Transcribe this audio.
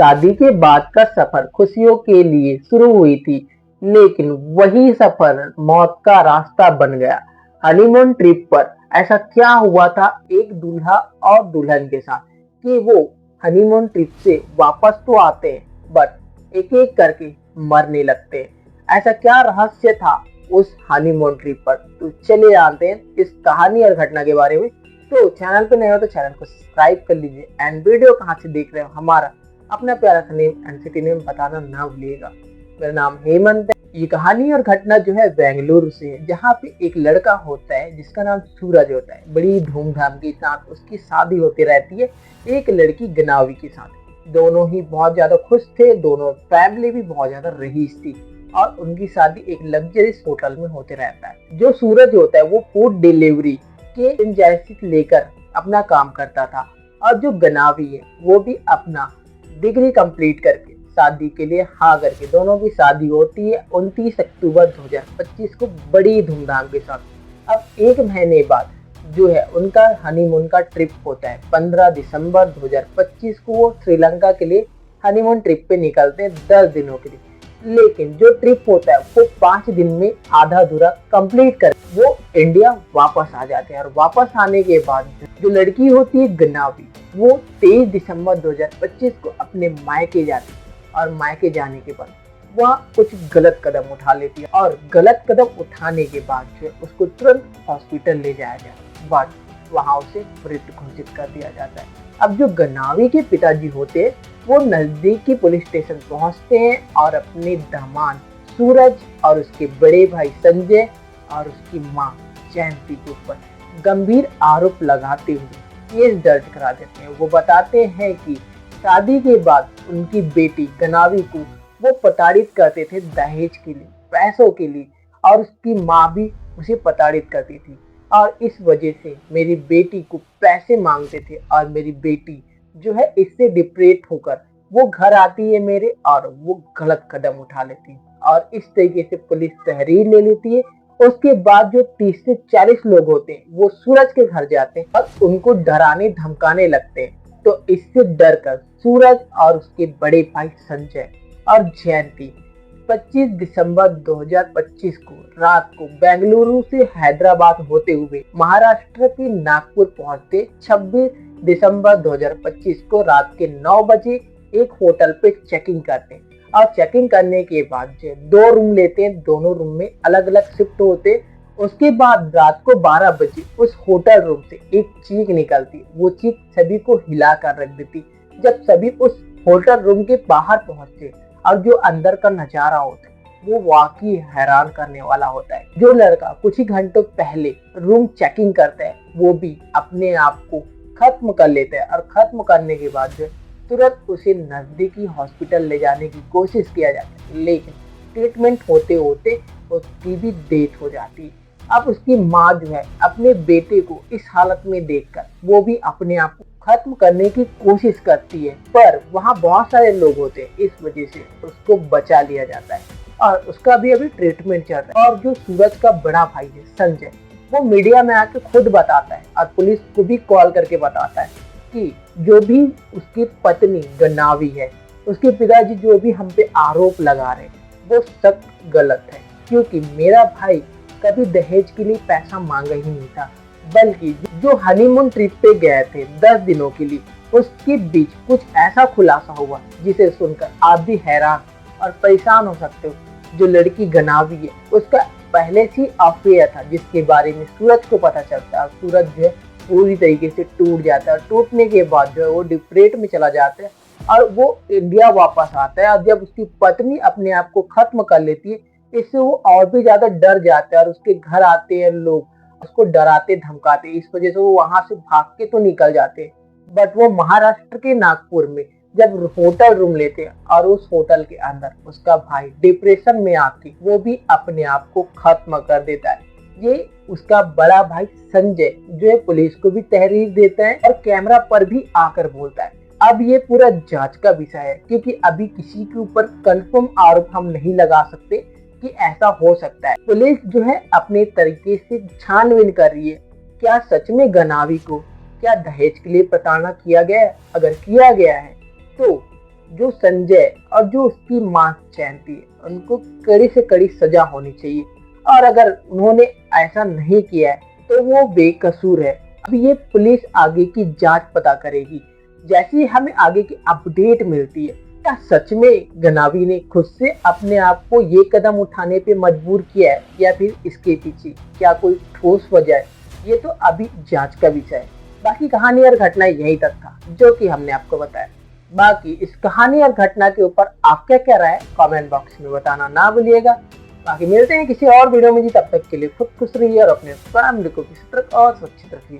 शादी के बाद का सफर खुशियों के लिए शुरू हुई थी, लेकिन वही सफर मौत का रास्ता बन गया। हनीमून ट्रिप पर ऐसा क्या हुआ था एक दूल्हा और दुल्हन के साथ कि वो हनीमून ट्रिप से वापस तो आते हैं, बट एक एक करके मरने लगते हैं। ऐसा क्या रहस्य था उस हनीमून ट्रिप पर? तो चलिए जानते हैं इस कहानी और घटना के बारे में। तो चैनल पे नए हो तो चैनल को सब्सक्राइब कर लीजिए एंड वीडियो कहाँ से देख रहे हो हमारा अपना प्यारा सा नेम एंड सिटी नेम बताना ना भूलिएगा। मेरा नाम हेमंत है। ये कहानी और घटना जो है बेंगलुरु से है, जहाँ पे एक लड़का होता है जिसका नाम सूरज होता है। बड़ी धूमधाम के साथ उसकी शादी होती रहती है एक लड़की गनावी के साथ। दोनों ही बहुत ज्यादा खुश थे, दोनों फैमिली भी बहुत ज्यादा रईस थी और उनकी शादी एक लग्जरियस होटल में होते रहता है। जो सूरज होता है वो फूड डिलीवरी के फ्रेंचाइजी लेकर अपना काम करता था और जो गनावी है वो भी अपना डिग्री कंप्लीट करके शादी के लिए हाँ करके दोनों की शादी होती है 29 अक्टूबर 2025 को बड़ी धूमधाम के साथ। अब एक महीने बाद जो है उनका हनीमून का ट्रिप होता है। 15 दिसंबर 2025 को वो श्रीलंका के लिए हनीमून ट्रिप पे निकलते हैं 10 दिनों के लिए। लेकिन जो ट्रिप होता है वो 5 दिन में आधा अधूरा कंप्लीट कर वो इंडिया वापस आ जाते हैं। और वापस आने के बाद जो लड़की होती है गनावी वो 23 दिसंबर 2025 को अपने मायके जाती है और मायके जाने के बाद वह कुछ गलत कदम उठा लेती है और गलत कदम उठाने के बाद जो है उसको तुरंत हॉस्पिटल ले जाया जाता है, बट वहाँ उसे मृत घोषित कर दिया जाता है। अब जो गनावी के पिताजी होते हैं वो नजदीकी पुलिस स्टेशन पहुंचते हैं और अपने दामाद सूरज और उसके बड़े भाई संजय और उसकी मां जयंती के ऊपर गंभीर आरोप लगाते हुए केस दर्ज करा देते हैं। वो बताते हैं कि शादी के बाद उनकी बेटी गनावी को वो प्रताड़ित करते थे दहेज के लिए, पैसों के लिए, और उसकी माँ भी उसे प्रताड़ित करती थी और इस वजह से मेरी बेटी को पैसे मांगते थे और मेरी बेटी जो है इससे डिप्रेट होकर वो घर आती है मेरे और वो गलत कदम उठा लेती है और इस तरीके से पुलिस तहरीर ले लेती है। उसके बाद जो 30 से 40 लोग होते हैं वो सूरज के घर जाते हैं और उनको डराने धमकाने लगते हैं। तो इससे डर कर सूरज और उसके बड़े भाई संजय और जयंती 25 दिसंबर 2025 को रात को बेंगलुरु से हैदराबाद होते हुए महाराष्ट्र के नागपुर पहुंचते 26 दिसंबर 2025 को रात के 9 बजे एक होटल पे चेकिंग करते हैं और चेकिंग करने के बाद जो 2 रूम लेते हैं, दोनों रूम में अलग अलग शिफ्ट होते। उसके बाद रात को 12 बजे उस होटल रूम से एक चीख निकलती, वो चीख सभी को हिला कर रख देती। जब सभी उस होटल रूम के बाहर पहुंचते और जो अंदर का नजारा होता है वो वाकई हैरान करने वाला होता है। जो लड़का कुछ ही घंटों पहले रूम चेकिंग करता है वो भी अपने आप को खत्म कर लेता है और खत्म करने के बाद जो तुरंत उसे नजदीकी हॉस्पिटल ले जाने की कोशिश किया जाता है, लेकिन ट्रीटमेंट होते होते उसकी भी डेथ हो जाती है। अब उसकी माँ जो है अपने बेटे को इस हालत में देखकर वो भी अपने आप को खत्म करने की कोशिश करती है, पर वहाँ बहुत सारे लोग होते हैं, इस वजह से उसको बचा लिया जाता है और उसका भी अभी ट्रीटमेंट चल रहा है। और जो सूरज का बड़ा भाई है संजय वो मीडिया में आके खुद बताता है और पुलिस को भी कॉल करके बताता है कि जो भी उसकी पत्नी गनावी है उसके पिताजी जो भी हम पे आरोप लगा रहे हैं वो सब गलत है, क्योंकि मेरा भाई कभी दहेज के लिए पैसा मांगा ही नहीं था, बल्कि जो हनीमून ट्रिप पे गए थे 10 दिनों के लिए उसके बीच कुछ ऐसा खुलासा हुआ जिसे सुनकर आप भी हैरान और परेशान हो सकते हो। जो लड़की गनावी है उसका पहले से अफेयर था जिसके बारे में सूरज को पता चलता है और सूरज जो है पूरी तरीके से टूट जाता है। टूटने के बाद जो है वो डिप्रेट में चला जाता है और वो इंडिया वापस आता है और जब उसकी पत्नी अपने आप को खत्म कर लेती है इससे वो और भी ज्यादा डर जाता है और उसके घर आते हैं लोग उसको डराते धमकाते, इस वजह से वो वहां से भाग के तो निकल जाते हैं। बट वो महाराष्ट्र के नागपुर में जब होटल रूम लेते हैं और उस होटल के अंदर उसका भाई डिप्रेशन में आके वो भी अपने आप को खत्म कर देता है। ये उसका बड़ा भाई संजय जो है पुलिस को भी तहरीर देता है और कैमरा पर भी आकर बोलता है। अब ये पूरा जांच का विषय है, क्योंकि अभी किसी के ऊपर कंफर्म आरोप हम नहीं लगा सकते कि ऐसा हो सकता है। पुलिस जो है अपने तरीके से छानबीन कर रही है, क्या सच में गनावी को क्या दहेज के लिए प्रताड़ना किया गया है? अगर किया गया है तो जो संजय और जो उसकी मां चाहती है उनको कड़ी से कड़ी सजा होनी चाहिए, और अगर उन्होंने ऐसा नहीं किया है तो वो बेकसूर है। अब ये पुलिस आगे की जांच पता करेगी। जैसे ही हमें आगे की अपडेट मिलती है, क्या सच में गनावी ने खुद से अपने आप को ये कदम उठाने पे मजबूर किया है या फिर इसके पीछे क्या कोई ठोस वजह है, ये तो अभी जांच का विषय है। बाकी कहानी और घटना यही तक था जो कि हमने आपको बताया। बाकी इस कहानी और घटना के ऊपर आपका क्या राय है कमेंट बॉक्स में बताना ना भूलिएगा। बाकी मिलते हैं किसी और वीडियो में जी, तब तक के लिए खुद खुश रहिए और अपने फैमिली को भी सतर्क और सुरक्षित रखिए।